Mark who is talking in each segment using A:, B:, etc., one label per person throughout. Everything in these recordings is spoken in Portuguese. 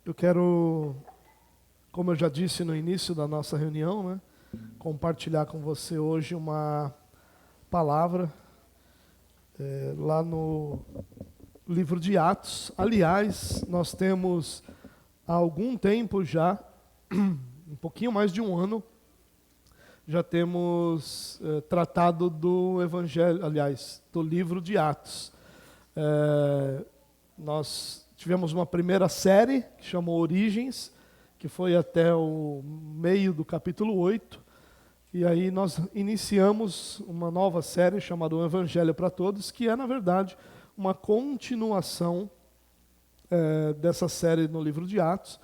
A: Eu quero, como eu já disse no início da nossa reunião, né, compartilhar com você hoje uma palavra lá no livro de Atos. Aliás, nós temos há algum tempo já, um pouquinho mais de um ano, já temos tratado do Evangelho, aliás, do livro de Atos. Nós tivemos uma primeira série que chamou Origens, que foi até o meio do capítulo 8. E aí nós iniciamos uma nova série chamada O Evangelho para Todos, que é, na verdade, uma continuação dessa série no livro de Atos,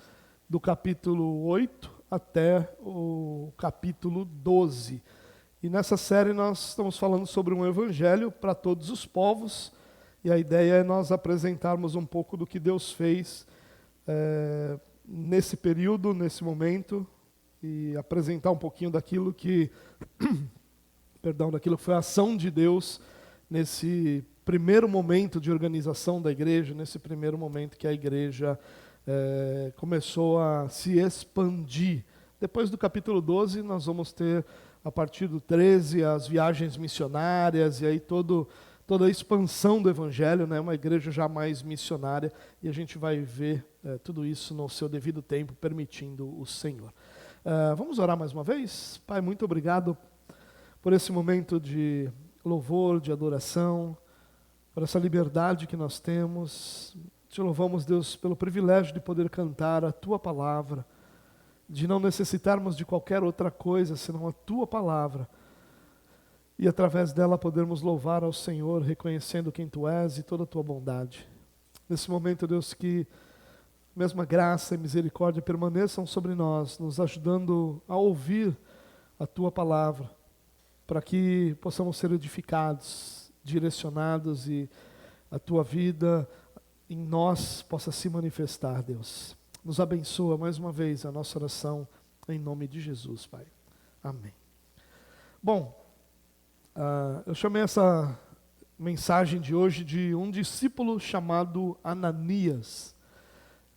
A: do capítulo 8 até o capítulo 12. E nessa série nós estamos falando sobre um Evangelho para todos os povos, e a ideia é nós apresentarmos um pouco do que Deus fez nesse período, nesse momento, e apresentar um pouquinho daquilo que, daquilo que foi a ação de Deus nesse primeiro momento de organização da igreja, nesse primeiro momento que a igreja começou a se expandir. Depois do capítulo 12, nós vamos ter, a partir do 13, as viagens missionárias, e aí toda a expansão do Evangelho, né, uma igreja já mais missionária, e a gente vai ver tudo isso no seu devido tempo, permitindo o Senhor. Vamos orar mais uma vez? Pai, muito obrigado por esse momento de louvor, de adoração, por essa liberdade que nós temos. Te louvamos, Deus, pelo privilégio de poder cantar a Tua Palavra, de não necessitarmos de qualquer outra coisa senão a Tua Palavra, e através dela podermos louvar ao Senhor, reconhecendo quem Tu és e toda a Tua bondade. Nesse momento, Deus, que mesma graça e misericórdia permaneçam sobre nós, nos ajudando a ouvir a Tua Palavra, para que possamos ser edificados, direcionados, e a Tua vida em nós possa se manifestar, Deus. Nos abençoa mais uma vez a nossa oração, em nome de Jesus, Pai. Amém. Bom, eu chamei essa mensagem de hoje de um discípulo chamado Ananias.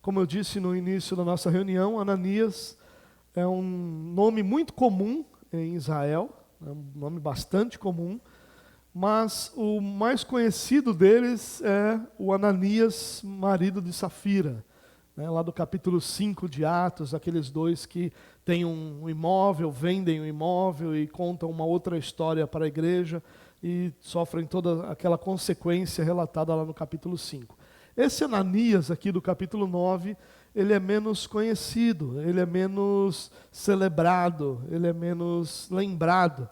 A: Como eu disse no início da nossa reunião, Ananias é um nome muito comum em Israel, é um nome bastante comum, mas o mais conhecido deles é o Ananias, marido de Safira, né, lá do capítulo 5 de Atos, aqueles dois que têm um imóvel, vendem um imóvel e contam uma outra história para a igreja e sofrem toda aquela consequência relatada lá no capítulo 5. Esse Ananias aqui do capítulo 9, ele é menos conhecido, ele é menos celebrado, ele é menos lembrado.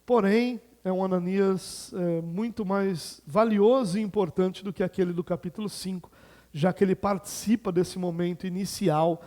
A: Porém, é um Ananias muito mais valioso e importante do que aquele do capítulo 5, já que ele participa desse momento inicial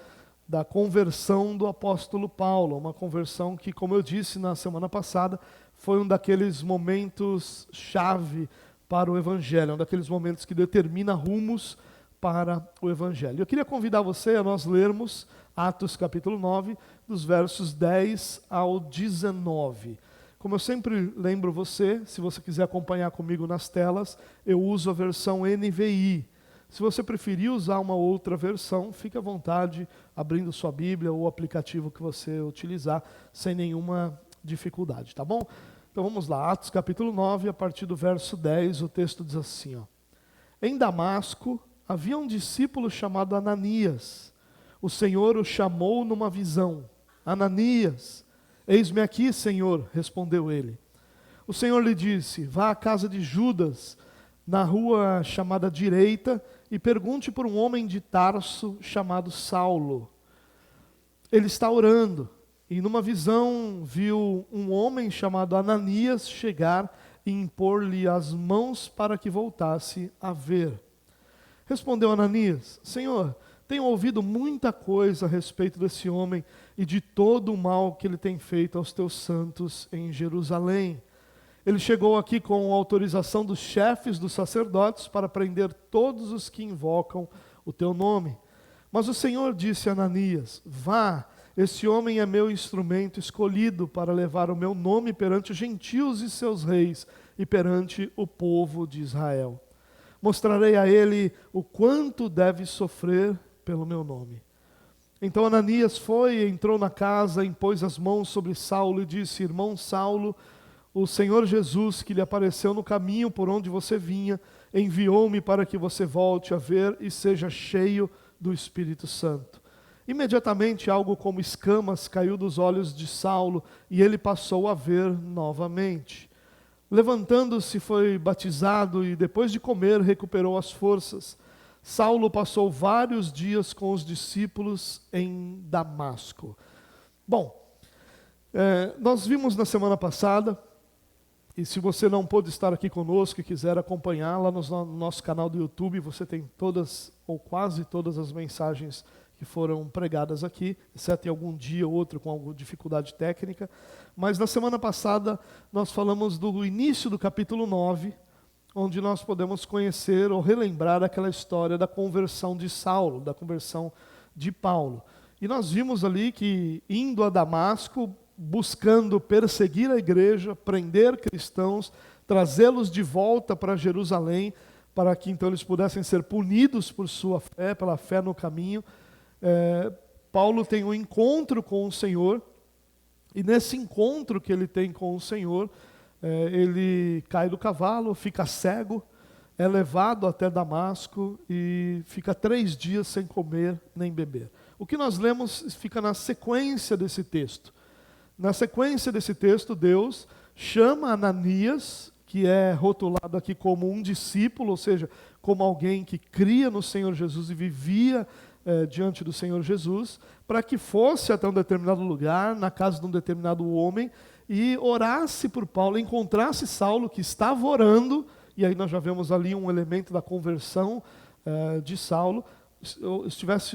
A: da conversão do apóstolo Paulo, uma conversão que, como eu disse na semana passada, foi um daqueles momentos chave para o Evangelho, um daqueles momentos que determina rumos para o Evangelho. Eu queria convidar você a nós lermos Atos capítulo 9, dos versos 10 ao 19. Como eu sempre lembro você, se você quiser acompanhar comigo nas telas, eu uso a versão NVI. Se você preferir usar uma outra versão, fique à vontade, abrindo sua Bíblia ou o aplicativo que você utilizar, sem nenhuma dificuldade, tá bom? Então vamos lá, Atos capítulo 9, a partir do verso 10, o texto diz assim, ó. Em Damasco havia um discípulo chamado Ananias. O Senhor o chamou numa visão. Ananias, eis-me aqui, Senhor, respondeu ele. O Senhor lhe disse, vá à casa de Judas, na rua chamada Direita, e pergunte por um homem de Tarso chamado Saulo. Ele está orando, e numa visão viu um homem chamado Ananias chegar e impor-lhe as mãos para que voltasse a ver. Respondeu Ananias, Senhor, tenho ouvido muita coisa a respeito desse homem e de todo o mal que ele tem feito aos teus santos em Jerusalém. Ele chegou aqui com autorização dos chefes dos sacerdotes para prender todos os que invocam o teu nome. Mas o Senhor disse a Ananias, vá, esse homem é meu instrumento escolhido para levar o meu nome perante os gentios e seus reis e perante o povo de Israel. Mostrarei a ele o quanto deve sofrer pelo meu nome. Então Ananias foi, entrou na casa, impôs as mãos sobre Saulo e disse: Irmão Saulo, o Senhor Jesus, que lhe apareceu no caminho por onde você vinha, enviou-me para que você volte a ver e seja cheio do Espírito Santo. Imediatamente algo como escamas caiu dos olhos de Saulo e ele passou a ver novamente. Levantando-se, foi batizado e depois de comer recuperou as forças. Saulo passou vários dias com os discípulos em Damasco. Bom, nós vimos na semana passada, e se você não pôde estar aqui conosco e quiser acompanhar, lá no nosso canal do YouTube, você tem todas, ou quase todas as mensagens que foram pregadas aqui, exceto em algum dia ou outro com alguma dificuldade técnica. Mas na semana passada nós falamos do início do capítulo 9, onde nós podemos conhecer ou relembrar aquela história da conversão de Saulo, da conversão de Paulo. E nós vimos ali que, indo a Damasco, buscando perseguir a igreja, prender cristãos, trazê-los de volta para Jerusalém, para que então eles pudessem ser punidos por sua fé, pela fé no caminho, Paulo tem um encontro com o Senhor, e nesse encontro que ele tem com o Senhor, ele cai do cavalo, fica cego, é levado até Damasco e fica 3 dias sem comer nem beber. O que nós lemos fica na sequência desse texto. Na sequência desse texto, Deus chama Ananias, que é rotulado aqui como um discípulo, ou seja, como alguém que cria no Senhor Jesus e vivia diante do Senhor Jesus, para que fosse até um determinado lugar, na casa de um determinado homem, e orasse por Paulo, encontrasse Saulo, que estava orando, e aí nós já vemos ali um elemento da conversão de Saulo,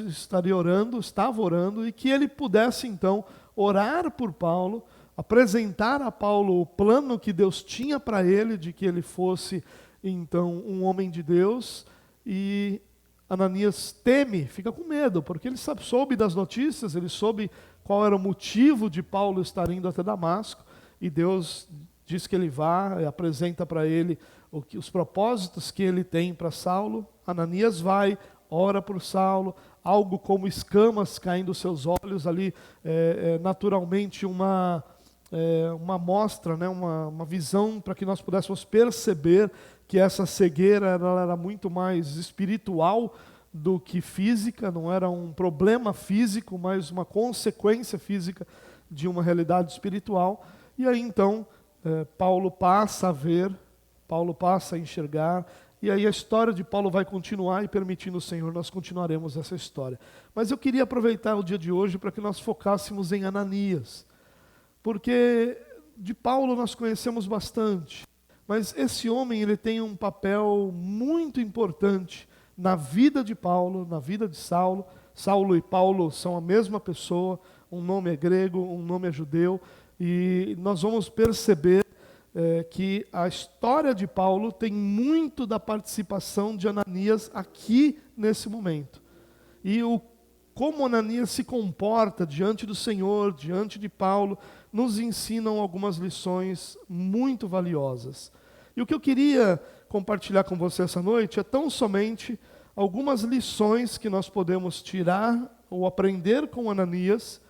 A: estaria orando, estava orando, e que ele pudesse então orar por Paulo, apresentar a Paulo o plano que Deus tinha para ele, de que ele fosse então um homem de Deus, e Ananias teme, fica com medo, porque ele soube das notícias, ele soube qual era o motivo de Paulo estar indo até Damasco, e Deus diz que ele vá, apresenta para ele os propósitos que ele tem para Saulo. Ananias vai, ora por Saulo, algo como escamas caindo dos seus olhos ali, naturalmente uma mostra, né, uma visão para que nós pudéssemos perceber que essa cegueira ela era muito mais espiritual do que física, não era um problema físico, mas uma consequência física de uma realidade espiritual. E aí então Paulo passa a ver, Paulo passa a enxergar, e aí a história de Paulo vai continuar, e permitindo o Senhor, nós continuaremos essa história. Mas eu queria aproveitar o dia de hoje para que nós focássemos em Ananias, porque de Paulo nós conhecemos bastante, mas esse homem ele tem um papel muito importante na vida de Paulo, na vida de Saulo. Saulo e Paulo são a mesma pessoa, um nome é grego, um nome é judeu, e nós vamos perceber que a história de Paulo tem muito da participação de Ananias aqui nesse momento. E como Ananias se comporta diante do Senhor, diante de Paulo, nos ensinam algumas lições muito valiosas. E o que eu queria compartilhar com você essa noite é tão somente algumas lições que nós podemos tirar ou aprender com Ananias,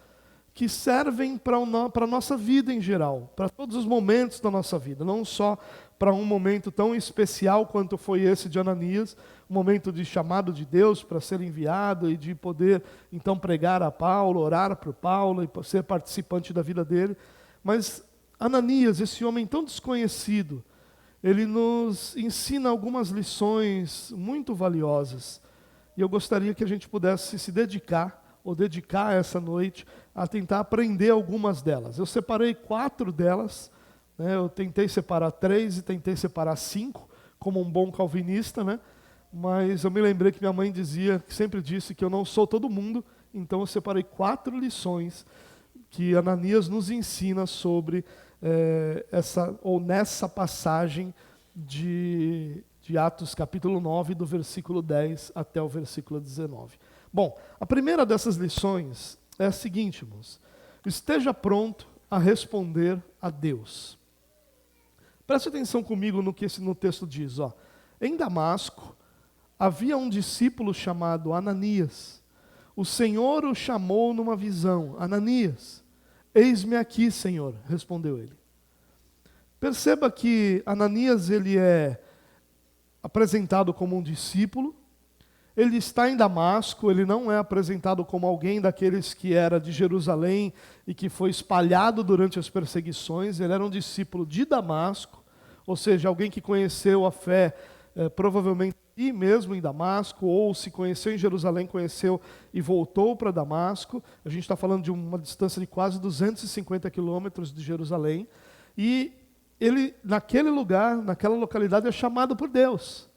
A: que servem para a nossa vida em geral, para todos os momentos da nossa vida, não só para um momento tão especial quanto foi esse de Ananias, um momento de chamado de Deus para ser enviado e de poder então pregar a Paulo, orar para Paulo e ser participante da vida dele. Mas Ananias, esse homem tão desconhecido, ele nos ensina algumas lições muito valiosas. E eu gostaria que a gente pudesse se dedicar essa noite a tentar aprender algumas delas. Eu separei 4 delas, né? Eu tentei separar 3 e tentei separar 5, como um bom calvinista, né? Mas eu me lembrei que minha mãe sempre disse que eu não sou todo mundo, então eu separei 4 lições que Ananias nos ensina sobre nessa passagem de Atos capítulo 9, do versículo 10 até o versículo 19. Bom, a primeira dessas lições é a seguinte, irmãos: esteja pronto a responder a Deus. Preste atenção comigo no que no texto diz. Em Damasco havia um discípulo chamado Ananias. o Senhor o chamou numa visão. Ananias, eis-me aqui, Senhor, respondeu ele. Perceba que Ananias ele é apresentado como um discípulo, ele está em Damasco, ele não é apresentado como alguém daqueles que era de Jerusalém e que foi espalhado durante as perseguições, ele era um discípulo de Damasco, ou seja, alguém que conheceu a fé provavelmente e mesmo em Damasco, ou se conheceu em Jerusalém, conheceu e voltou para Damasco. A gente está falando de uma distância de quase 250 quilômetros de Jerusalém, e ele, naquele lugar, naquela localidade, é chamado por Deus.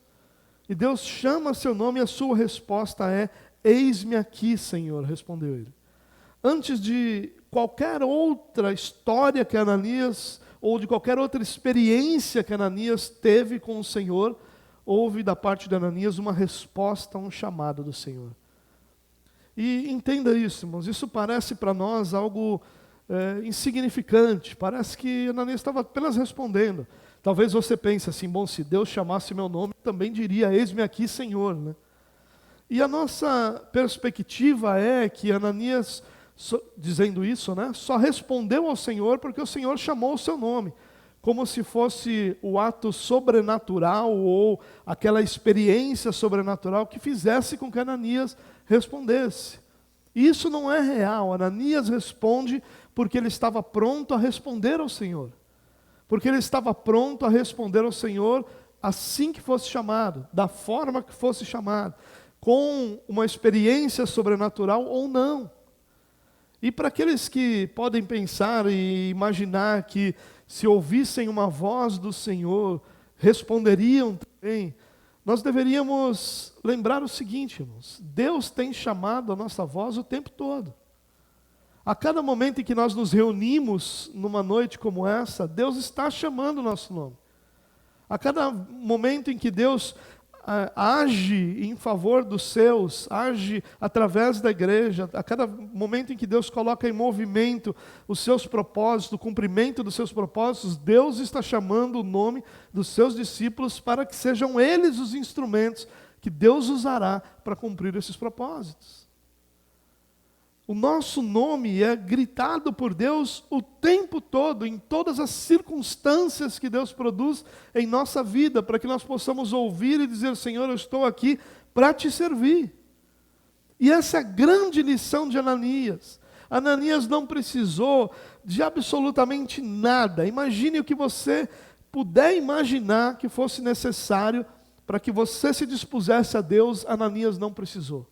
A: E Deus chama seu nome e a sua resposta é: eis-me aqui, Senhor, respondeu ele. Antes de qualquer outra história que Ananias, ou de qualquer outra experiência que Ananias teve com o Senhor, houve da parte de Ananias uma resposta a um chamado do Senhor. E entenda isso, irmãos, isso parece para nós algo insignificante, parece que Ananias estava apenas respondendo. Talvez você pense assim, bom, se Deus chamasse meu nome, eu também diria, eis-me aqui, Senhor, né? E a nossa perspectiva é que Ananias, dizendo isso, né, só respondeu ao Senhor porque o Senhor chamou o seu nome, como se fosse o ato sobrenatural ou aquela experiência sobrenatural que fizesse com que Ananias respondesse. Isso não é real. Ananias responde porque ele estava pronto a responder ao Senhor. Porque ele estava pronto a responder ao Senhor assim que fosse chamado, da forma que fosse chamado, com uma experiência sobrenatural ou não. E para aqueles que podem pensar e imaginar que se ouvissem uma voz do Senhor, responderiam também, nós deveríamos lembrar o seguinte, irmãos: Deus tem chamado a nossa voz o tempo todo. A cada momento em que nós nos reunimos numa noite como essa, Deus está chamando o nosso nome. A cada momento em que Deus age em favor dos seus, age através da igreja, a cada momento em que Deus coloca em movimento os seus propósitos, o cumprimento dos seus propósitos, Deus está chamando o nome dos seus discípulos para que sejam eles os instrumentos que Deus usará para cumprir esses propósitos. O nosso nome é gritado por Deus o tempo todo, em todas as circunstâncias que Deus produz em nossa vida, para que nós possamos ouvir e dizer: Senhor, eu estou aqui para te servir. E essa é a grande lição de Ananias. Ananias não precisou de absolutamente nada. Imagine o que você puder imaginar que fosse necessário para que você se dispusesse a Deus. Ananias não precisou.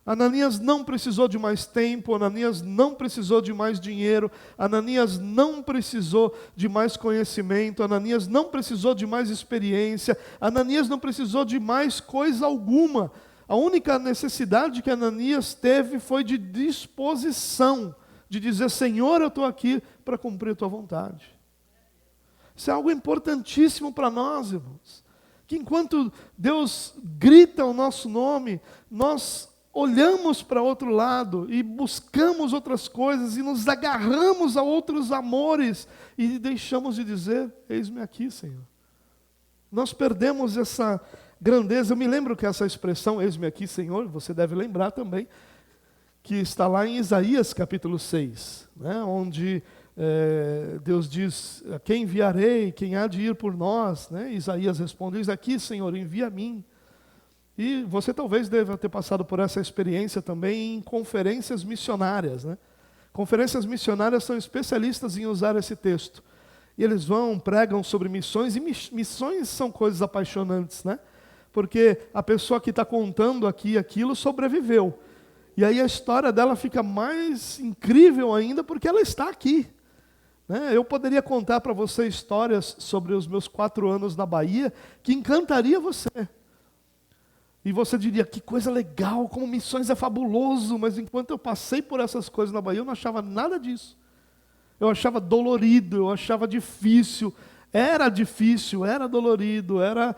A: Ananias não precisou de mais tempo, Ananias não precisou de mais dinheiro, Ananias não precisou de mais conhecimento, Ananias não precisou de mais experiência, Ananias não precisou de mais coisa alguma. A única necessidade que Ananias teve foi de disposição, de dizer: Senhor, eu estou aqui para cumprir a tua vontade. Isso é algo importantíssimo para nós, irmãos. Que enquanto Deus grita o nosso nome, nós olhamos para outro lado e buscamos outras coisas e nos agarramos a outros amores e deixamos de dizer: eis-me aqui, Senhor. Nós perdemos essa grandeza. Eu me lembro que essa expressão, eis-me aqui, Senhor, você deve lembrar também, que está lá em Isaías capítulo 6, né, onde Deus diz: a quem enviarei, quem há de ir por nós? Né? Isaías responde: eis aqui, Senhor, envia a mim. E você talvez deva ter passado por essa experiência também em conferências missionárias, né? Conferências missionárias são especialistas em usar esse texto. E eles pregam sobre missões, e missões são coisas apaixonantes, né? Porque a pessoa que está contando aqui aquilo sobreviveu. E aí a história dela fica mais incrível ainda porque ela está aqui. Né? Eu poderia contar para você histórias sobre os meus 4 anos na Bahia que encantaria você. E você diria: que coisa legal, como missões é fabuloso, mas enquanto eu passei por essas coisas na Bahia, eu não achava nada disso. Eu achava dolorido, eu achava difícil, era dolorido, era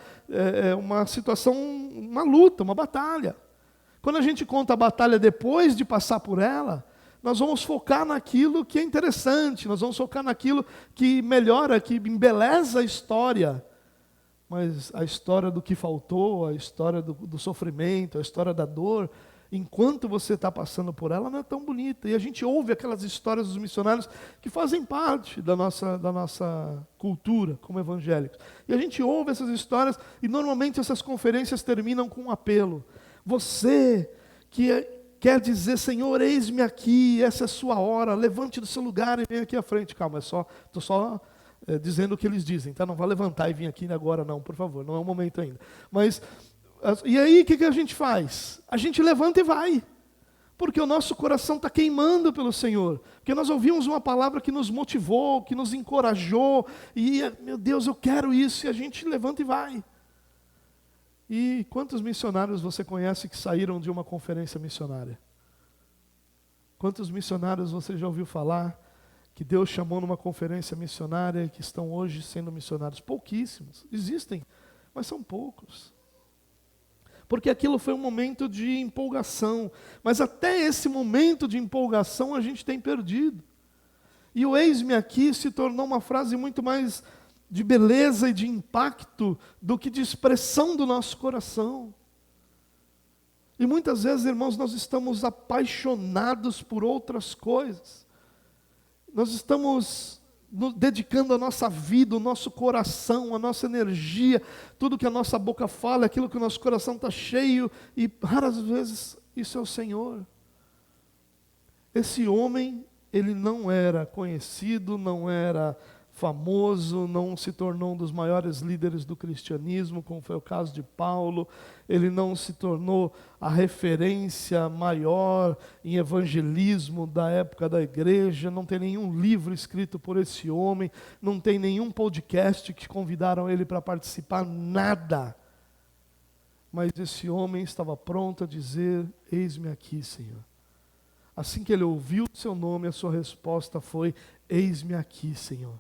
A: uma situação, uma luta, uma batalha. Quando a gente conta a batalha depois de passar por ela, nós vamos focar naquilo que é interessante, nós vamos focar naquilo que melhora, que embeleza a história. Mas a história do que faltou, a história do sofrimento, a história da dor, enquanto você está passando por ela, não é tão bonita. E a gente ouve aquelas histórias dos missionários que fazem parte da nossa cultura como evangélicos. E a gente ouve essas histórias e normalmente essas conferências terminam com um apelo. Você que quer dizer, Senhor, eis-me aqui, essa é a sua hora, levante do seu lugar e venha aqui à frente. Calma, estou só dizendo o que eles dizem, tá? Não vai levantar e vir aqui agora não, por favor, não é o momento ainda. Mas, e aí o que a gente faz? A gente levanta e vai, porque o nosso coração está queimando pelo Senhor, porque nós ouvimos uma palavra que nos motivou, que nos encorajou, e meu Deus, eu quero isso, e a gente levanta e vai. E quantos missionários você conhece que saíram de uma conferência missionária? Quantos missionários você já ouviu falar que Deus chamou numa conferência missionária e que estão hoje sendo missionários? Pouquíssimos. Existem, mas são poucos. Porque aquilo foi um momento de empolgação. Mas até esse momento de empolgação a gente tem perdido. E o eis-me aqui se tornou uma frase muito mais de beleza e de impacto do que de expressão do nosso coração. E muitas vezes, irmãos, nós estamos apaixonados por outras coisas. Nós estamos dedicando a nossa vida, o nosso coração, a nossa energia, tudo que a nossa boca fala, aquilo que o nosso coração está cheio, e raras vezes isso é o Senhor. Esse homem, ele não era conhecido, não era famoso, não se tornou um dos maiores líderes do cristianismo, como foi o caso de Paulo. Ele não se tornou a referência maior em evangelismo da época da igreja, não tem nenhum livro escrito por esse homem, não tem nenhum podcast que convidaram ele para participar, nada. Mas esse homem estava pronto a dizer, eis-me aqui, Senhor. Assim que ele ouviu o seu nome, a sua resposta foi, eis-me aqui, Senhor.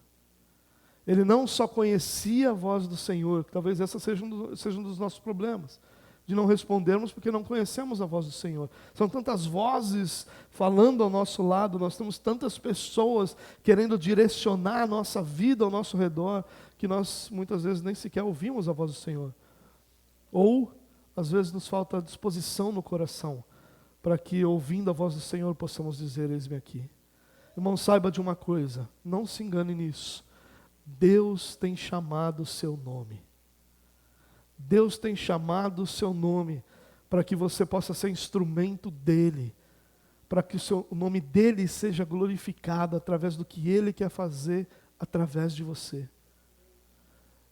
A: Ele não só conhecia a voz do Senhor, que talvez essa seja um dos nossos problemas, de não respondermos porque não conhecemos a voz do Senhor. São tantas vozes falando ao nosso lado, nós temos tantas pessoas querendo direcionar a nossa vida ao nosso redor, que nós muitas vezes nem sequer ouvimos a voz do Senhor. Ou, às vezes, nos falta disposição no coração, para que, ouvindo a voz do Senhor, possamos dizer, eis-me aqui. Irmão, saiba de uma coisa, não se engane nisso. Deus tem chamado o seu nome. Deus tem chamado o seu nome para que você possa ser instrumento dEle, para que o nome dEle seja glorificado através do que Ele quer fazer através de você.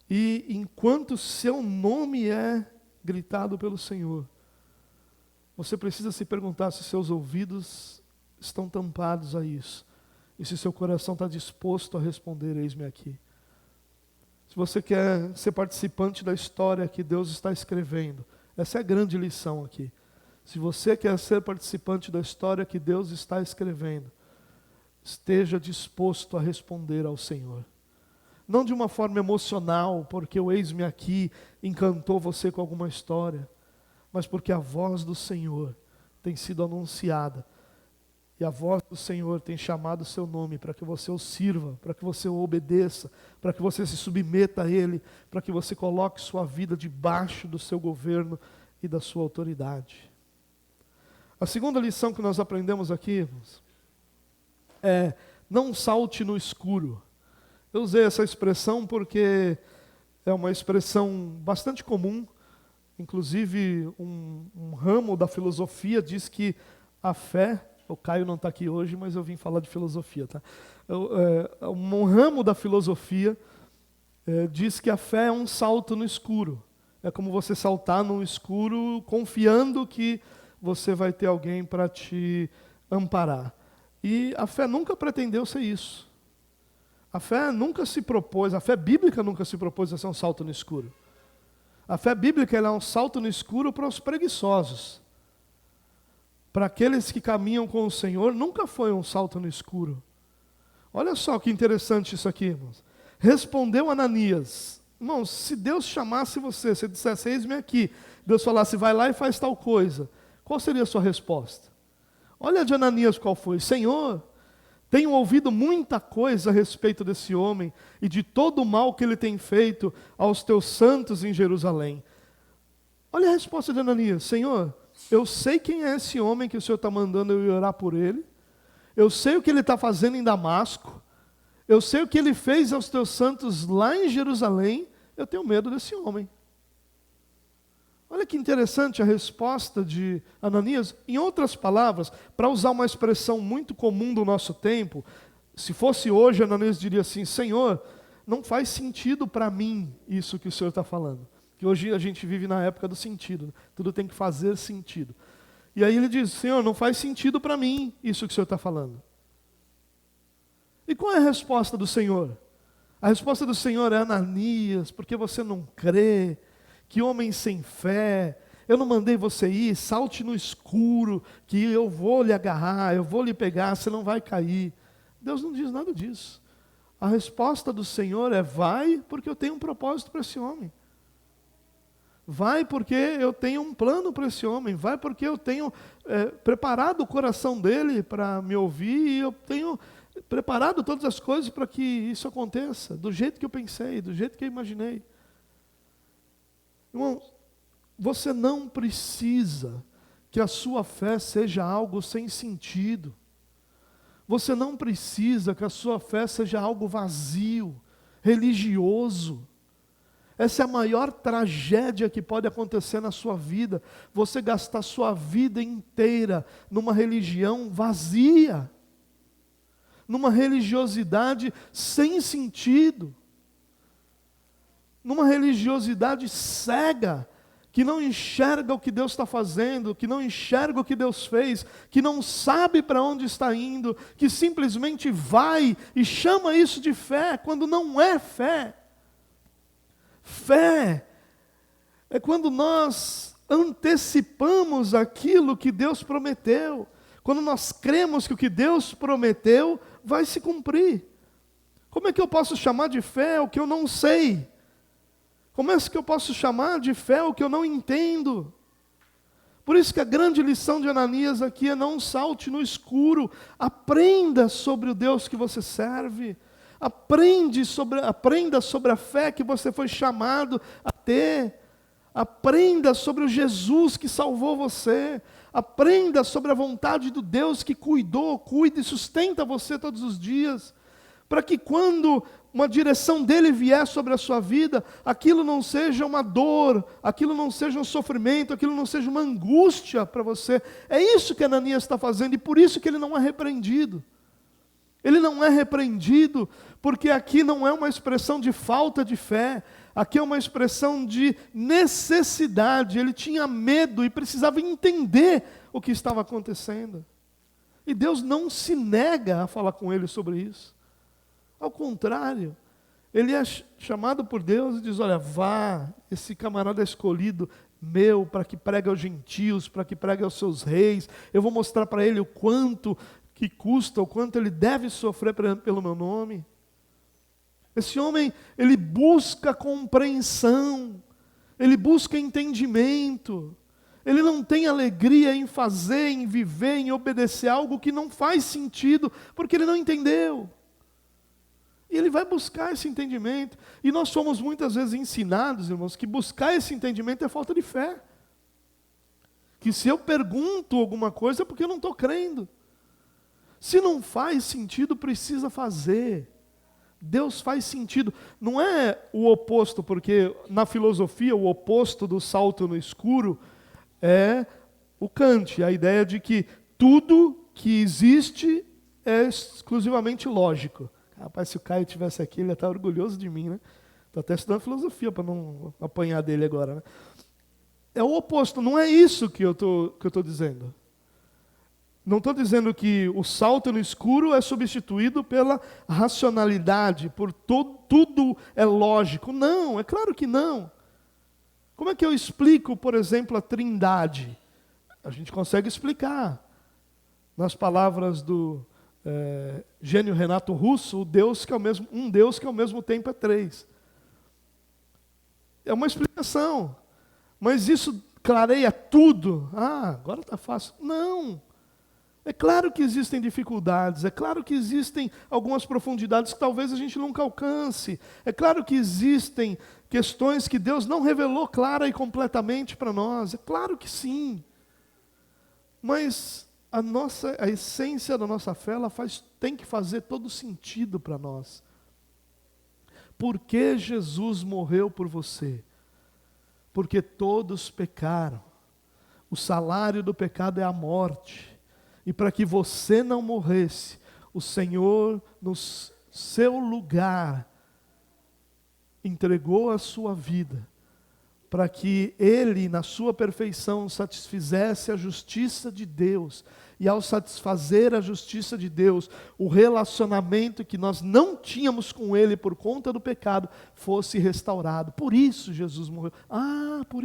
A: E enquanto seu nome é gritado pelo Senhor, você precisa se perguntar se seus ouvidos estão tampados a isso. E se seu coração está disposto a responder, eis-me aqui. Se você quer ser participante da história que Deus está escrevendo, essa é a grande lição aqui. Se você quer ser participante da história que Deus está escrevendo, esteja disposto a responder ao Senhor. Não de uma forma emocional, porque o eis-me aqui encantou você com alguma história, mas porque a voz do Senhor tem sido anunciada. E a voz do Senhor tem chamado o seu nome para que você o sirva, para que você o obedeça, para que você se submeta a Ele, para que você coloque sua vida debaixo do seu governo e da sua autoridade. A segunda lição que nós aprendemos aqui, irmãos, é não salte no escuro. Eu usei essa expressão porque é uma expressão bastante comum, inclusive um ramo da filosofia diz que a fé, o Caio não está aqui hoje, mas eu vim falar de filosofia, tá? Um ramo da filosofia diz que a fé é um salto no escuro. É como você saltar no escuro confiando que você vai ter alguém para te amparar. E a fé nunca pretendeu ser isso. A fé nunca se propôs, a fé bíblica nunca se propôs a ser um salto no escuro. A fé bíblica ela é um salto no escuro para os preguiçosos. Para aqueles que caminham com o Senhor, nunca foi um salto no escuro. Olha só que interessante isso aqui, irmãos. Respondeu Ananias. Irmãos, se Deus chamasse você, se dissesse, eis-me aqui, Deus falasse, vai lá e faz tal coisa, qual seria a sua resposta? Olha de Ananias qual foi. Senhor, tenho ouvido muita coisa a respeito desse homem e de todo o mal que ele tem feito aos teus santos em Jerusalém. Olha a resposta de Ananias. Senhor, eu sei quem é esse homem que o Senhor está mandando eu ir orar por ele, eu sei o que ele está fazendo em Damasco, eu sei o que ele fez aos teus santos lá em Jerusalém, eu tenho medo desse homem. Olha que interessante a resposta de Ananias. Em outras palavras, para usar uma expressão muito comum do nosso tempo, se fosse hoje, Ananias diria assim: Senhor, não faz sentido para mim isso que o Senhor está falando. Que hoje a gente vive na época do sentido, tudo tem que fazer sentido. E aí ele diz: Senhor, não faz sentido para mim isso que o Senhor está falando. E qual é a resposta do Senhor? A resposta do Senhor é: Ananias, porque você não crê? Que homem sem fé, eu não mandei você ir, salte no escuro, que eu vou lhe agarrar, eu vou lhe pegar, você não vai cair. Deus não diz nada disso. A resposta do Senhor é: vai, porque eu tenho um propósito para esse homem. Vai porque eu tenho um plano para esse homem. Vai porque eu tenho preparado o coração dele para me ouvir, e eu tenho preparado todas as coisas para que isso aconteça, do jeito que eu pensei, do jeito que eu imaginei. Irmão, você não precisa que a sua fé seja algo sem sentido. Você não precisa que a sua fé seja algo vazio, religioso. Essa é a maior tragédia que pode acontecer na sua vida. Você gastar sua vida inteira numa religião vazia, numa religiosidade sem sentido, numa religiosidade cega, que não enxerga o que Deus está fazendo, que não enxerga o que Deus fez, que não sabe para onde está indo, que simplesmente vai e chama isso de fé, quando não é fé. Fé é quando nós antecipamos aquilo que Deus prometeu, quando nós cremos que o que Deus prometeu vai se cumprir. Como é que eu posso chamar de fé o que eu não sei? Como é que eu posso chamar de fé o que eu não entendo? Por isso que a grande lição de Ananias aqui é: não salte no escuro, aprenda sobre o Deus que você serve, aprenda sobre a fé que você foi chamado a ter, aprenda sobre o Jesus que salvou você, aprenda sobre a vontade do Deus que cuida e sustenta você todos os dias, para que quando uma direção dele vier sobre a sua vida, aquilo não seja uma dor, aquilo não seja um sofrimento, aquilo não seja uma angústia para você. É isso que Ananias está fazendo, e por isso que ele não é repreendido. Ele não é repreendido porque aqui não é uma expressão de falta de fé, aqui é uma expressão de necessidade. Ele tinha medo e precisava entender o que estava acontecendo. E Deus não se nega a falar com ele sobre isso. Ao contrário, ele é chamado por Deus e diz: olha, vá, esse camarada é escolhido meu para que pregue aos gentios, para que pregue aos seus reis. Eu vou mostrar para ele o quanto que custa, o quanto ele deve sofrer pelo meu nome. Esse homem, ele busca compreensão, ele busca entendimento. Ele não tem alegria em fazer, em viver, em obedecer algo que não faz sentido, porque ele não entendeu. E ele vai buscar esse entendimento. E nós somos muitas vezes ensinados, irmãos, que buscar esse entendimento é falta de fé. Que se eu pergunto alguma coisa é porque eu não estou crendo. Se não faz sentido, precisa fazer. Deus faz sentido. Não é o oposto, porque na filosofia o oposto do salto no escuro é o Kant, a ideia de que tudo que existe é exclusivamente lógico. Rapaz, se o Caio estivesse aqui, ele ia estar orgulhoso de mim, né? Estou até estudando filosofia para não apanhar dele agora, né? É o oposto, não é isso que eu estou dizendo. Não estou dizendo que o salto no escuro é substituído pela racionalidade, por tudo é lógico. Não, é claro que não. Como é que eu explico, por exemplo, a Trindade? A gente consegue explicar. Nas palavras do gênio Renato Russo, um Deus que ao mesmo tempo é três. É uma explicação. Mas isso clareia tudo. Ah, agora está fácil. Não. É claro que existem dificuldades, é claro que existem algumas profundidades que talvez a gente nunca alcance, é claro que existem questões que Deus não revelou clara e completamente para nós, é claro que sim. Mas a essência da nossa fé, tem que fazer todo sentido para nós. Por que Jesus morreu por você? Porque todos pecaram. O salário do pecado é a morte. E para que você não morresse, o Senhor, no seu lugar, entregou a sua vida, para que Ele, na sua perfeição, satisfizesse a justiça de Deus. E ao satisfazer a justiça de Deus, o relacionamento que nós não tínhamos com Ele por conta do pecado, fosse restaurado. Por isso Jesus morreu. Por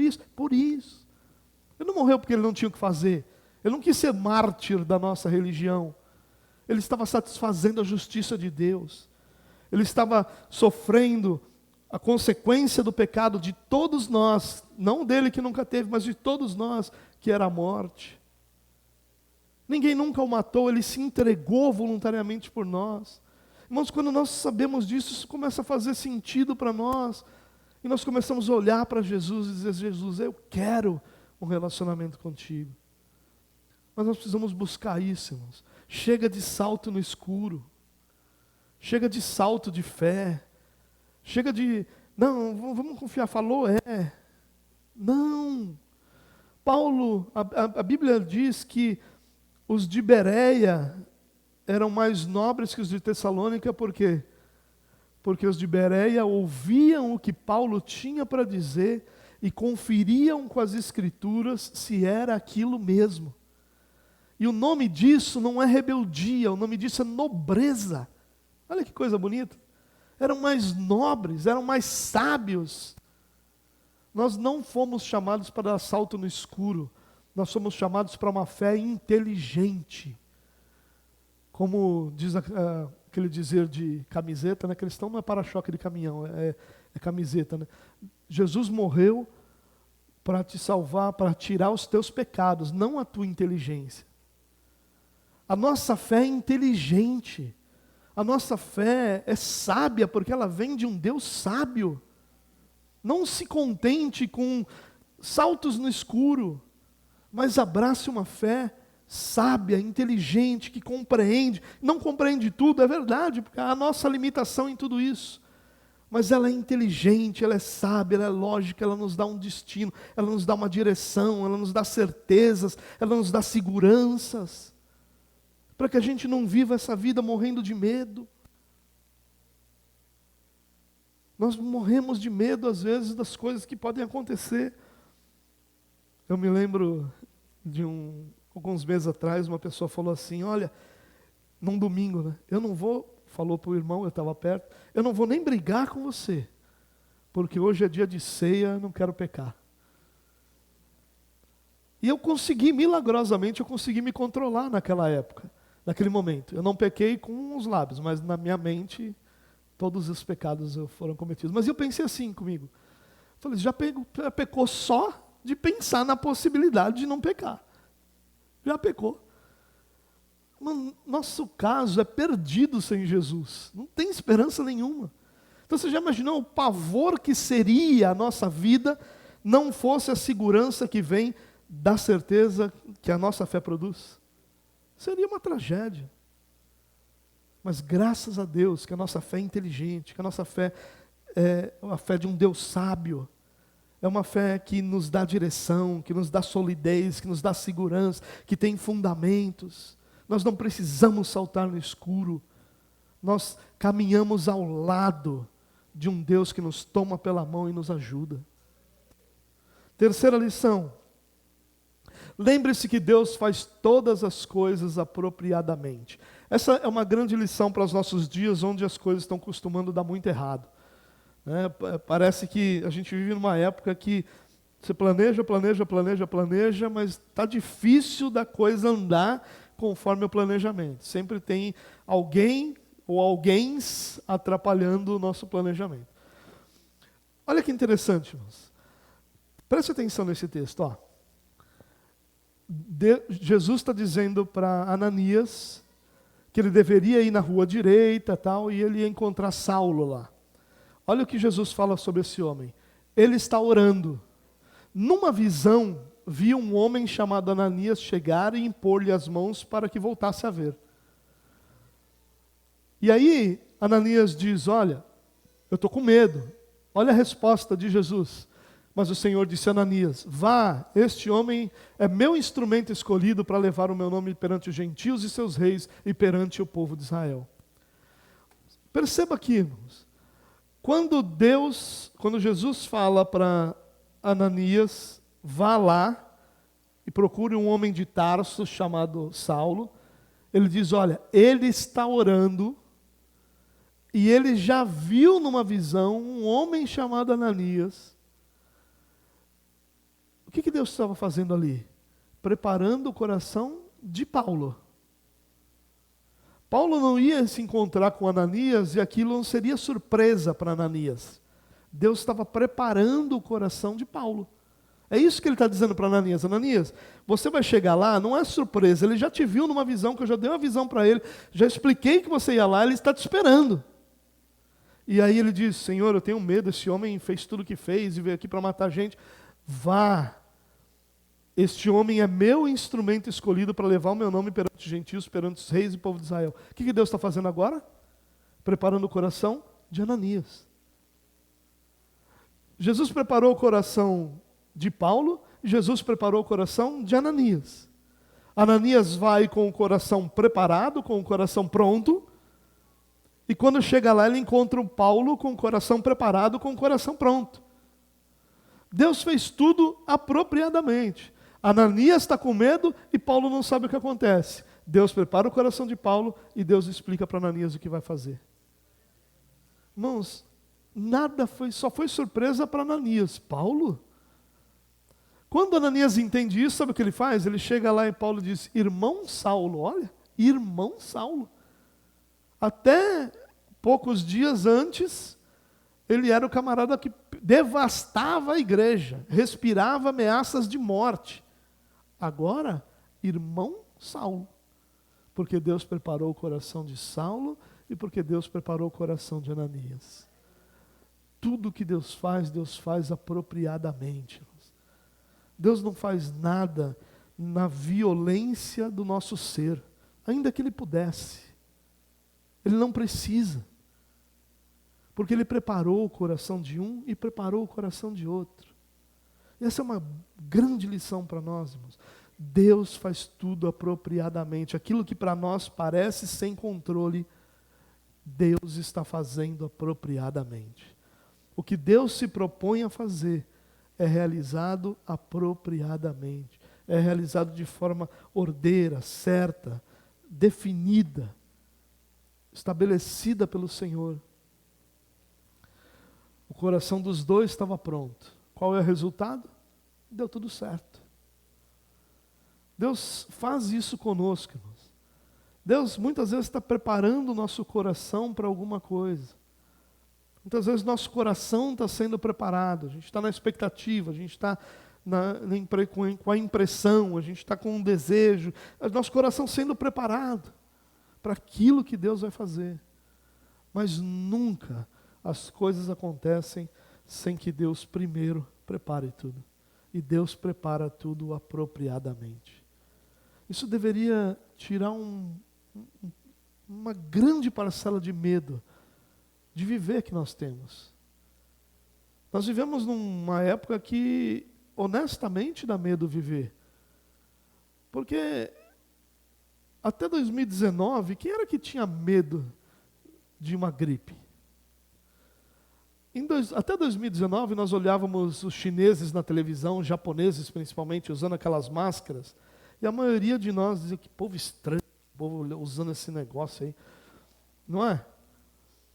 A: isso. Ele não morreu porque Ele não tinha o que fazer. Ele não quis ser mártir da nossa religião. Ele estava satisfazendo a justiça de Deus. Ele estava sofrendo a consequência do pecado de todos nós, não dele que nunca teve, mas de todos nós, que era a morte. Ninguém nunca o matou, ele se entregou voluntariamente por nós. Irmãos, quando nós sabemos disso, isso começa a fazer sentido para nós. E nós começamos a olhar para Jesus e dizer: Jesus, eu quero um relacionamento contigo. Mas nós precisamos buscar isso, irmãos. Chega de salto no escuro. Chega de salto de fé. Chega de, não, vamos confiar, falou, Não. Paulo, a Bíblia diz que os de Bereia eram mais nobres que os de Tessalônica, por quê? Porque os de Bereia ouviam o que Paulo tinha para dizer e conferiam com as Escrituras se era aquilo mesmo. E o nome disso não é rebeldia, o nome disso é nobreza. Olha que coisa bonita. Eram mais nobres, eram mais sábios. Nós não fomos chamados para dar salto no escuro. Nós somos chamados para uma fé inteligente. Como diz aquele dizer de camiseta, né? Cristão não é para-choque de caminhão, é camiseta, né? Jesus morreu para te salvar, para tirar os teus pecados, não a tua inteligência. A nossa fé é inteligente. A nossa fé é sábia, porque ela vem de um Deus sábio. Não se contente com saltos no escuro, mas abrace uma fé sábia, inteligente, que compreende. Não compreende tudo, é verdade, porque há a nossa limitação em tudo isso. Mas ela é inteligente, ela é sábia, ela é lógica, ela nos dá um destino, ela nos dá uma direção, ela nos dá certezas, ela nos dá seguranças. Para que a gente não viva essa vida morrendo de medo. Nós morremos de medo, às vezes, das coisas que podem acontecer. Eu me lembro de alguns meses atrás, uma pessoa falou assim: olha, num domingo, né? Eu não vou, falou para o irmão, eu estava perto, eu não vou nem brigar com você, porque hoje é dia de ceia, não quero pecar. E eu consegui, milagrosamente, eu consegui me controlar naquela época. Naquele momento, eu não pequei com os lábios, mas na minha mente, todos os pecados foram cometidos. Mas eu pensei assim comigo, falei, já pecou só de pensar na possibilidade de não pecar. Já pecou. Mas nosso caso é perdido sem Jesus, não tem esperança nenhuma. Então você já imaginou o pavor que seria a nossa vida, não fosse a segurança que vem da certeza que a nossa fé produz? Seria uma tragédia. Mas graças a Deus que a nossa fé é inteligente, que a nossa fé é a fé de um Deus sábio. É uma fé que nos dá direção, que nos dá solidez, que nos dá segurança, que tem fundamentos. Nós não precisamos saltar no escuro. Nós caminhamos ao lado de um Deus que nos toma pela mão e nos ajuda. Terceira lição. Lembre-se que Deus faz todas as coisas apropriadamente. Essa é uma grande lição para os nossos dias, onde as coisas estão costumando dar muito errado. Parece que a gente vive numa época que você planeja, mas está difícil da coisa andar conforme o planejamento. Sempre tem alguém ou alguéms atrapalhando o nosso planejamento. Olha que interessante, irmãos. Preste atenção nesse texto, ó. Jesus está dizendo para Ananias que ele deveria ir na rua direita tal, e ele ia encontrar Saulo lá. Olha o que Jesus fala sobre esse homem. Ele está orando. Numa visão, viu um homem chamado Ananias chegar e impor-lhe as mãos para que voltasse a ver. E aí, Ananias diz, olha, eu estou com medo. Olha a resposta de Jesus. Mas o Senhor disse a Ananias, vá, este homem é meu instrumento escolhido para levar o meu nome perante os gentios e seus reis e perante o povo de Israel. Perceba aqui, irmãos, quando Jesus fala para Ananias, vá lá e procure um homem de Tarso chamado Saulo, ele diz, olha, ele está orando e ele já viu numa visão um homem chamado Ananias. O que Deus estava fazendo ali? Preparando o coração de Paulo. Paulo não ia se encontrar com Ananias e aquilo não seria surpresa para Ananias. Deus estava preparando o coração de Paulo. É isso que ele está dizendo para Ananias. Ananias, você vai chegar lá, não é surpresa, ele já te viu numa visão, que eu já dei uma visão para ele, já expliquei que você ia lá, ele está te esperando. E aí ele diz, Senhor, eu tenho medo, esse homem fez tudo o que fez e veio aqui para matar gente. Vá, este homem é meu instrumento escolhido para levar o meu nome perante os gentios, perante os reis e povo de Israel. O que Deus está fazendo agora? Preparando o coração de Ananias. Jesus preparou o coração de Paulo, e Jesus preparou o coração de Ananias. Ananias vai com o coração preparado, com o coração pronto, e quando chega lá ele encontra o Paulo com o coração preparado, com o coração pronto. Deus fez tudo apropriadamente. Ananias está com medo e Paulo não sabe o que acontece. Deus prepara o coração de Paulo e Deus explica para Ananias o que vai fazer. Irmãos, só foi surpresa para Ananias. Paulo? Quando Ananias entende isso, sabe o que ele faz? Ele chega lá e Paulo diz, irmão Saulo, olha, irmão Saulo. Até poucos dias antes, ele era o camarada que devastava a igreja, respirava ameaças de morte. Agora, irmão Saulo. Porque Deus preparou o coração de Saulo e porque Deus preparou o coração de Ananias. Tudo que Deus faz apropriadamente. Deus não faz nada na violência do nosso ser, ainda que Ele pudesse. Ele não precisa. Porque Ele preparou o coração de um e preparou o coração de outro. E essa é uma grande lição para nós, irmãos. Deus faz tudo apropriadamente. Aquilo que para nós parece sem controle, Deus está fazendo apropriadamente. O que Deus se propõe a fazer é realizado apropriadamente. É realizado de forma ordeira, certa, definida, estabelecida pelo Senhor. O coração dos dois estava pronto. Qual é o resultado? Deu tudo certo. Deus faz isso conosco, irmãos. Deus muitas vezes está preparando o nosso coração para alguma coisa. Muitas vezes nosso coração está sendo preparado, a gente está na expectativa, a gente está com a impressão, a gente está com um desejo, nosso coração sendo preparado para aquilo que Deus vai fazer. Mas nunca as coisas acontecem sem que Deus primeiro prepare tudo. E Deus prepara tudo apropriadamente. Isso deveria tirar uma grande parcela de medo de viver que nós temos. Nós vivemos numa época que, honestamente, dá medo viver. Porque até 2019, quem era que tinha medo de uma gripe? Até 2019, nós olhávamos os chineses na televisão, os japoneses principalmente, usando aquelas máscaras, e a maioria de nós dizia que povo estranho, povo usando esse negócio aí. Não é?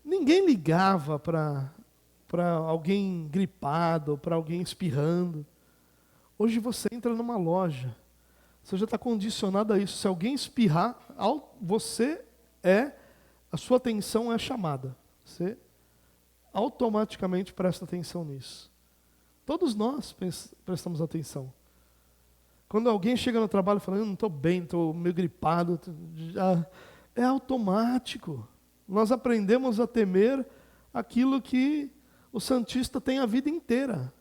A: Ninguém ligava para alguém gripado, para alguém espirrando. Hoje você entra numa loja, você já está condicionado a isso. Se alguém espirrar, a sua atenção é chamada. Você automaticamente presta atenção nisso. Todos nós prestamos atenção. Quando alguém chega no trabalho e fala, eu não estou bem, estou meio gripado, é automático. Nós aprendemos a temer aquilo que o santista tem a vida inteira.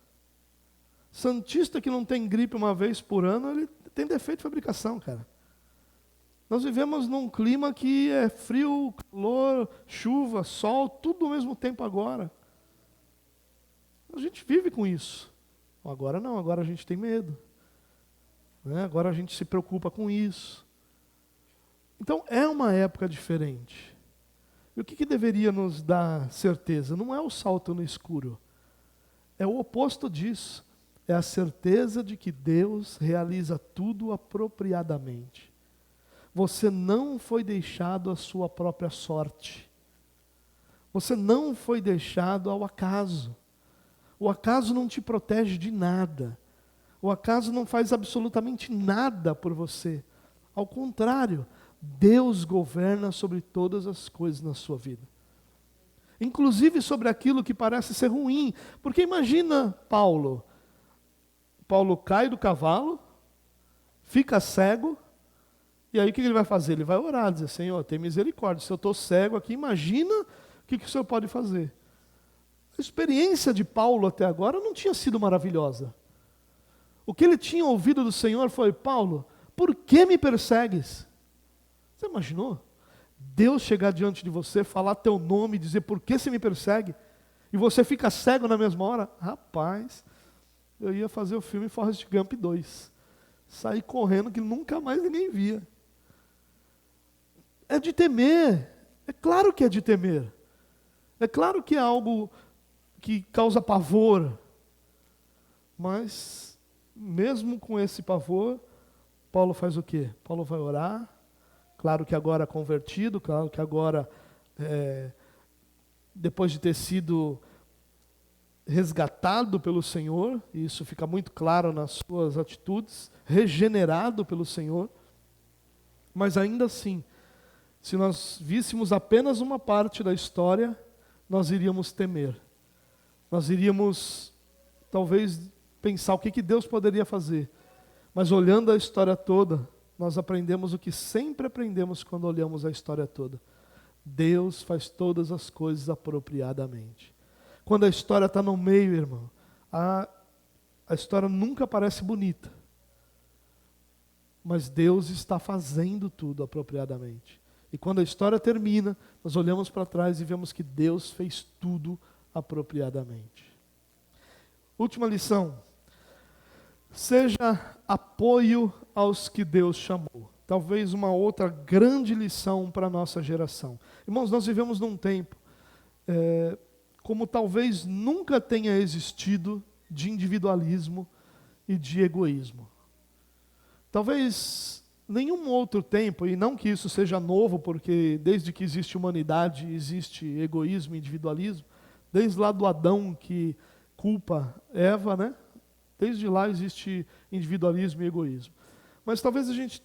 A: Santista que não tem gripe uma vez por ano, ele tem defeito de fabricação, cara. Nós vivemos num clima que é frio, calor, chuva, sol, tudo ao mesmo tempo agora. A gente vive com isso. Agora não, agora a gente tem medo. Né? Agora a gente se preocupa com isso. Então é uma época diferente. E o que deveria nos dar certeza? Não é o salto no escuro. É o oposto disso. É a certeza de que Deus realiza tudo apropriadamente. Você não foi deixado à sua própria sorte. Você não foi deixado ao acaso. O acaso não te protege de nada. O acaso não faz absolutamente nada por você. Ao contrário, Deus governa sobre todas as coisas na sua vida. Inclusive sobre aquilo que parece ser ruim. Porque imagina Paulo. Paulo cai do cavalo, fica cego, e aí o que ele vai fazer? Ele vai orar, dizer, Senhor, tem misericórdia. Se eu estou cego aqui, imagina o que o Senhor pode fazer. A experiência de Paulo até agora não tinha sido maravilhosa. O que ele tinha ouvido do Senhor foi, Paulo, por que me persegues? Você imaginou? Deus chegar diante de você, falar teu nome, dizer por que você me persegue? E você fica cego na mesma hora? Rapaz, eu ia fazer o filme Forrest Gump 2. Sair correndo que nunca mais ninguém via. É de temer. É claro que é de temer. É claro que é algo que causa pavor. Mas, mesmo com esse pavor, Paulo faz o quê? Paulo vai orar. Claro que agora convertido, claro que agora, depois de ter sido resgatado pelo Senhor, e isso fica muito claro nas suas atitudes, regenerado pelo Senhor, mas ainda assim, se nós víssemos apenas uma parte da história, nós iríamos temer. Nós iríamos, talvez, pensar o que Deus poderia fazer. Mas olhando a história toda, nós aprendemos o que sempre aprendemos quando olhamos a história toda. Deus faz todas as coisas apropriadamente. Quando a história está no meio, irmão, a história nunca parece bonita. Mas Deus está fazendo tudo apropriadamente. E quando a história termina, nós olhamos para trás e vemos que Deus fez tudo apropriadamente. Última lição. Seja apoio aos que Deus chamou. Talvez uma outra grande lição para a nossa geração. Irmãos, nós vivemos num tempo como talvez nunca tenha existido de individualismo e de egoísmo. Talvez nenhum outro tempo, e não que isso seja novo, porque desde que existe humanidade, existe egoísmo e individualismo, desde lá do Adão que culpa Eva, né? Desde lá existe individualismo e egoísmo. Mas talvez a gente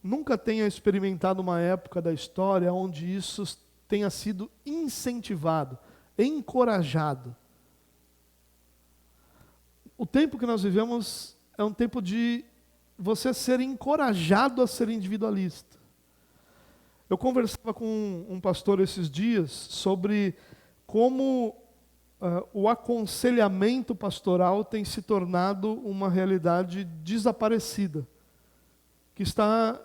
A: nunca tenha experimentado uma época da história onde isso tenha sido incentivado, encorajado. O tempo que nós vivemos é um tempo de você ser encorajado a ser individualista. Eu conversava com um pastor esses dias sobre como o aconselhamento pastoral tem se tornado uma realidade desaparecida, que está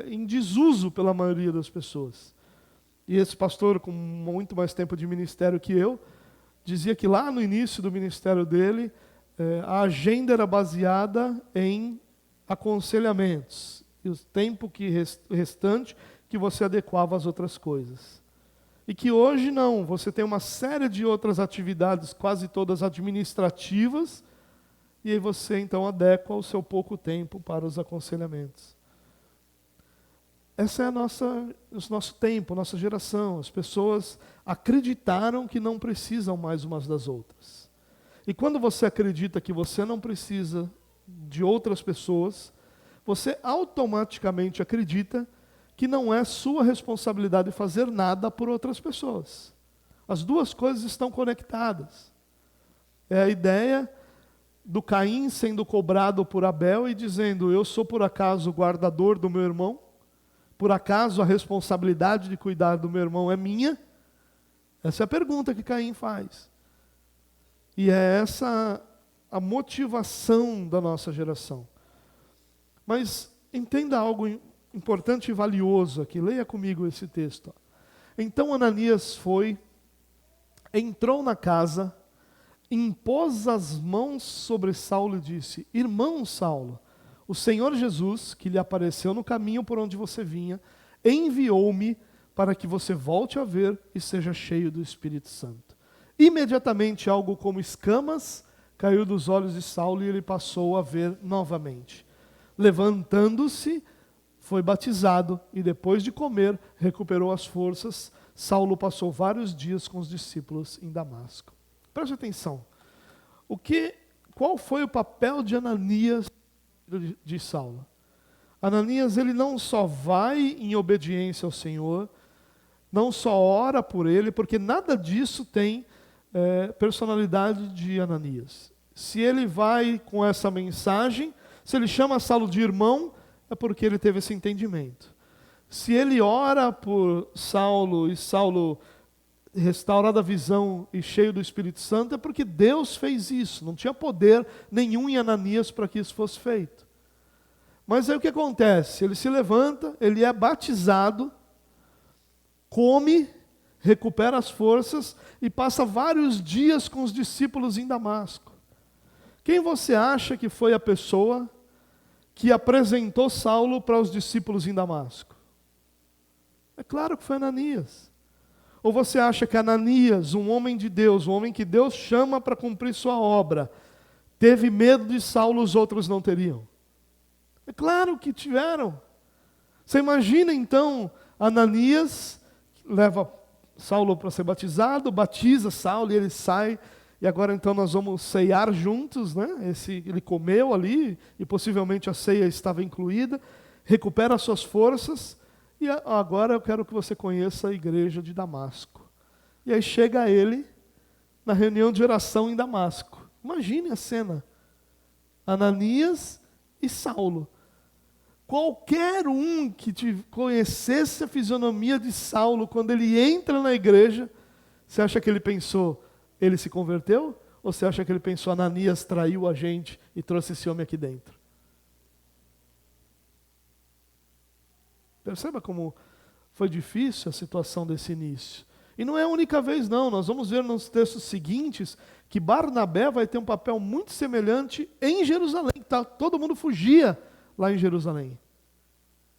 A: em desuso pela maioria das pessoas. E esse pastor, com muito mais tempo de ministério que eu, dizia que lá no início do ministério dele, a agenda era baseada em aconselhamentos, e o tempo restante que você adequava às outras coisas. E que hoje não, você tem uma série de outras atividades, quase todas administrativas, e aí você então adequa o seu pouco tempo para os aconselhamentos. Essa é o nosso tempo, nossa geração. As pessoas acreditaram que não precisam mais umas das outras. E quando você acredita que você não precisa de outras pessoas, você automaticamente acredita que não é sua responsabilidade fazer nada por outras pessoas. As duas coisas estão conectadas. É a ideia do Caim sendo cobrado por Abel e dizendo, eu sou por acaso o guardador do meu irmão? Por acaso a responsabilidade de cuidar do meu irmão é minha? Essa é a pergunta que Caim faz. E é essa a motivação da nossa geração. Mas entenda algo importante e valioso aqui. Leia comigo esse texto. Então Ananias foi, entrou na casa, impôs as mãos sobre Saulo e disse: Irmão Saulo, o Senhor Jesus, que lhe apareceu no caminho por onde você vinha, enviou-me para que você volte a ver e seja cheio do Espírito Santo. Imediatamente algo como escamas caiu dos olhos de Saulo e ele passou a ver novamente. Levantando-se, foi batizado e depois de comer, recuperou as forças. Saulo passou vários dias com os discípulos em Damasco. Preste atenção. Qual foi o papel de Ananias de Saulo? Ananias, ele não só vai em obediência ao Senhor, não só ora por ele, porque nada disso tem personalidade de Ananias. Se ele vai com essa mensagem, se ele chama Saulo de irmão, é porque ele teve esse entendimento. Se ele ora por Saulo e Saulo restaurado a visão e cheio do Espírito Santo, é porque Deus fez isso. Não tinha poder nenhum em Ananias para que isso fosse feito. Mas aí o que acontece? Ele se levanta, ele é batizado, come, recupera as forças e passa vários dias com os discípulos em Damasco. Quem você acha que foi a pessoa que apresentou Saulo para os discípulos em Damasco? É claro que foi Ananias. Ou você acha que Ananias, um homem de Deus, um homem que Deus chama para cumprir sua obra, teve medo de Saulo, os outros não teriam? É claro que tiveram. Você imagina então, Ananias leva Saulo para ser batizado, batiza Saulo e ele sai, e agora então nós vamos ceiar juntos, né? Ele comeu ali, e possivelmente a ceia estava incluída, recupera as suas forças, e agora eu quero que você conheça a igreja de Damasco. E aí chega ele na reunião de oração em Damasco. Imagine a cena. Ananias e Saulo. Qualquer um que conhecesse a fisionomia de Saulo, quando ele entra na igreja, você acha que ele pensou, ele se converteu? Ou você acha que ele pensou, Ananias traiu a gente e trouxe esse homem aqui dentro? Perceba como foi difícil a situação desse início. E não é a única vez não, nós vamos ver nos textos seguintes que Barnabé vai ter um papel muito semelhante em Jerusalém. Todo mundo fugia lá em Jerusalém.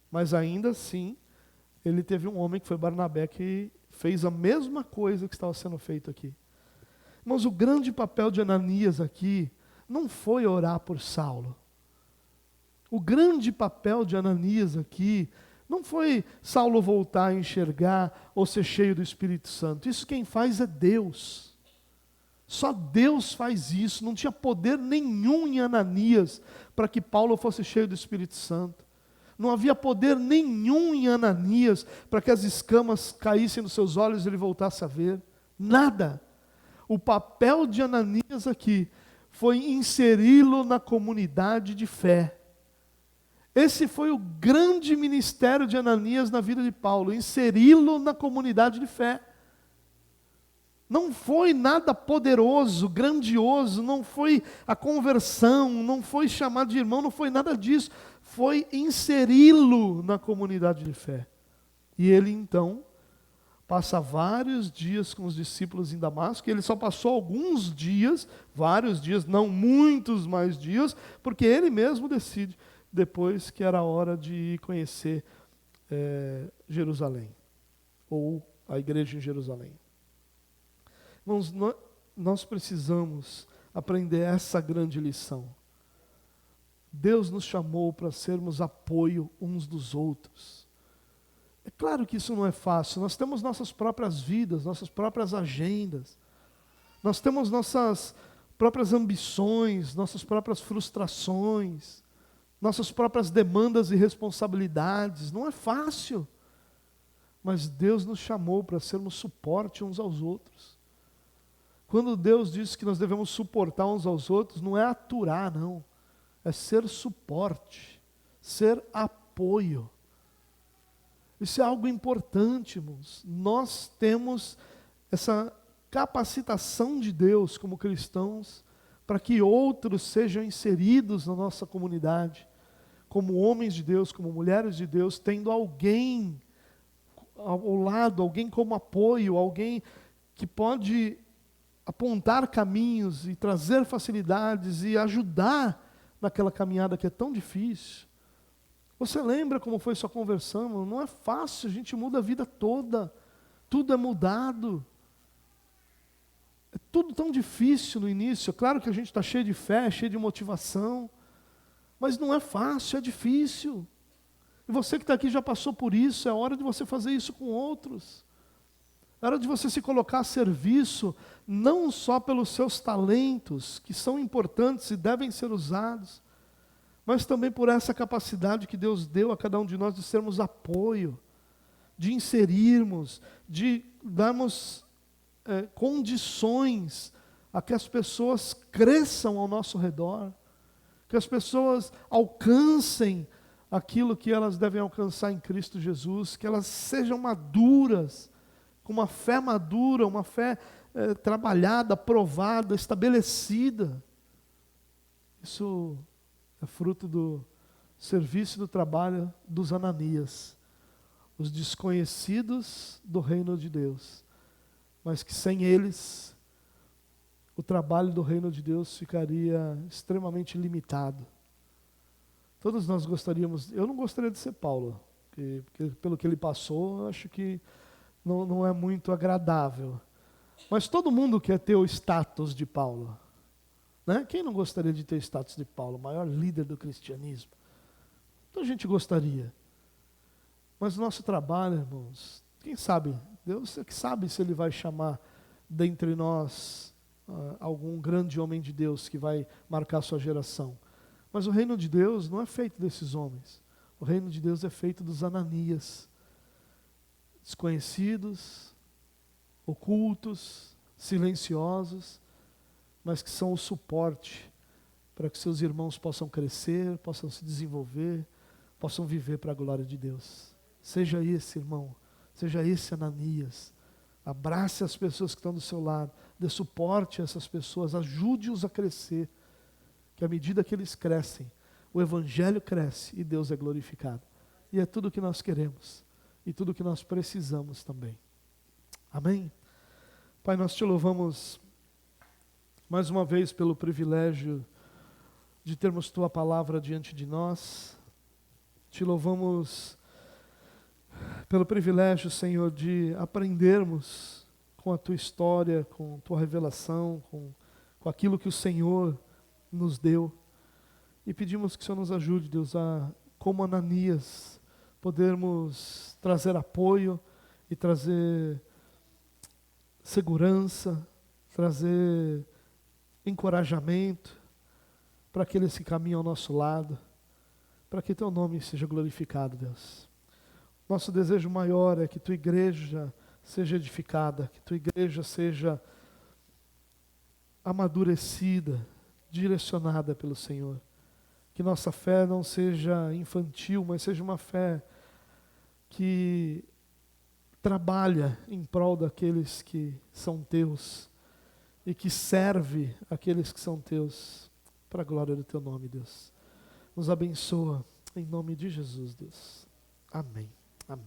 A: Mas ainda assim, ele teve um homem que foi Barnabé que fez a mesma coisa que estava sendo feito aqui. Mas o grande papel de Ananias aqui não foi orar por Saulo. O grande papel de Ananias aqui não foi Saulo voltar a enxergar ou ser cheio do Espírito Santo. Isso quem faz é Deus. Só Deus faz isso. Não tinha poder nenhum em Ananias para que Paulo fosse cheio do Espírito Santo. Não havia poder nenhum em Ananias para que as escamas caíssem dos seus olhos e ele voltasse a ver. Nada. O papel de Ananias aqui foi inseri-lo na comunidade de fé. Esse foi o grande ministério de Ananias na vida de Paulo, inseri-lo na comunidade de fé. Não foi nada poderoso, grandioso, não foi a conversão, não foi chamar de irmão, não foi nada disso. Foi inseri-lo na comunidade de fé. E ele então passa vários dias com os discípulos em Damasco, e ele só passou alguns dias, vários dias, não muitos mais dias, porque ele mesmo decide depois que era hora de ir conhecer Jerusalém, ou a igreja em Jerusalém. Irmãos, nós precisamos aprender essa grande lição. Deus nos chamou para sermos apoio uns dos outros. É claro que isso não é fácil, nós temos nossas próprias vidas, nossas próprias agendas, nós temos nossas próprias ambições, nossas próprias frustrações, nossas próprias demandas e responsabilidades. Não é fácil, mas Deus nos chamou para sermos suporte uns aos outros. Quando Deus diz que nós devemos suportar uns aos outros, não é aturar, não. É ser suporte, ser apoio. Isso é algo importante, irmãos. Nós temos essa capacitação de Deus como cristãos para que outros sejam inseridos na nossa comunidade, como homens de Deus, como mulheres de Deus, tendo alguém ao lado, alguém como apoio, alguém que pode apontar caminhos e trazer facilidades e ajudar naquela caminhada que é tão difícil. Você lembra como foi sua conversão? Não é fácil, a gente muda a vida toda, tudo é mudado. É tudo tão difícil no início. Claro que a gente está cheio de fé, cheio de motivação, mas não é fácil, é difícil. E você que está aqui já passou por isso, é hora de você fazer isso com outros. É hora de você se colocar a serviço, não só pelos seus talentos, que são importantes e devem ser usados, mas também por essa capacidade que Deus deu a cada um de nós de sermos apoio, de inserirmos, de darmos condições a que as pessoas cresçam ao nosso redor, que as pessoas alcancem aquilo que elas devem alcançar em Cristo Jesus, que elas sejam maduras, com uma fé madura, uma fé trabalhada, provada, estabelecida. Isso é fruto do serviço e do trabalho dos Ananias, os desconhecidos do reino de Deus, mas que sem eles o trabalho do reino de Deus ficaria extremamente limitado. Todos nós gostaríamos, eu não gostaria de ser Paulo, porque pelo que ele passou, eu acho que não é muito agradável. Mas todo mundo quer ter o status de Paulo, né? Quem não gostaria de ter o status de Paulo, o maior líder do cristianismo? Então a gente gostaria. Mas o nosso trabalho, irmãos, quem sabe? Deus é que sabe se Ele vai chamar dentre nós algum grande homem de Deus que vai marcar a sua geração. Mas o reino de Deus não é feito desses homens. O reino de Deus é feito dos Ananias, desconhecidos, ocultos, silenciosos, mas que são o suporte para que seus irmãos possam crescer, possam se desenvolver, possam viver para a glória de Deus. Seja esse irmão, seja esse Ananias. Abrace as pessoas que estão do seu lado, dê suporte a essas pessoas, ajude-os a crescer, que à medida que eles crescem, o Evangelho cresce e Deus é glorificado. E é tudo o que nós queremos e tudo o que nós precisamos também. Amém? Pai, nós te louvamos mais uma vez pelo privilégio de termos Tua palavra diante de nós. Te louvamos pelo privilégio, Senhor, de aprendermos com a Tua história, com Tua revelação, com aquilo que o Senhor nos deu. E pedimos que o Senhor nos ajude, Deus, a, como Ananias, podermos trazer apoio e trazer segurança, trazer encorajamento para aqueles que caminham ao nosso lado, para que Teu nome seja glorificado, Deus. Nosso desejo maior é que Tua igreja seja edificada, que Tua igreja seja amadurecida, direcionada pelo Senhor. Que nossa fé não seja infantil, mas seja uma fé que trabalha em prol daqueles que são Teus e que serve aqueles que são Teus, para a glória do Teu nome, Deus. Nos abençoa, em nome de Jesus, Deus. Amém. Amém.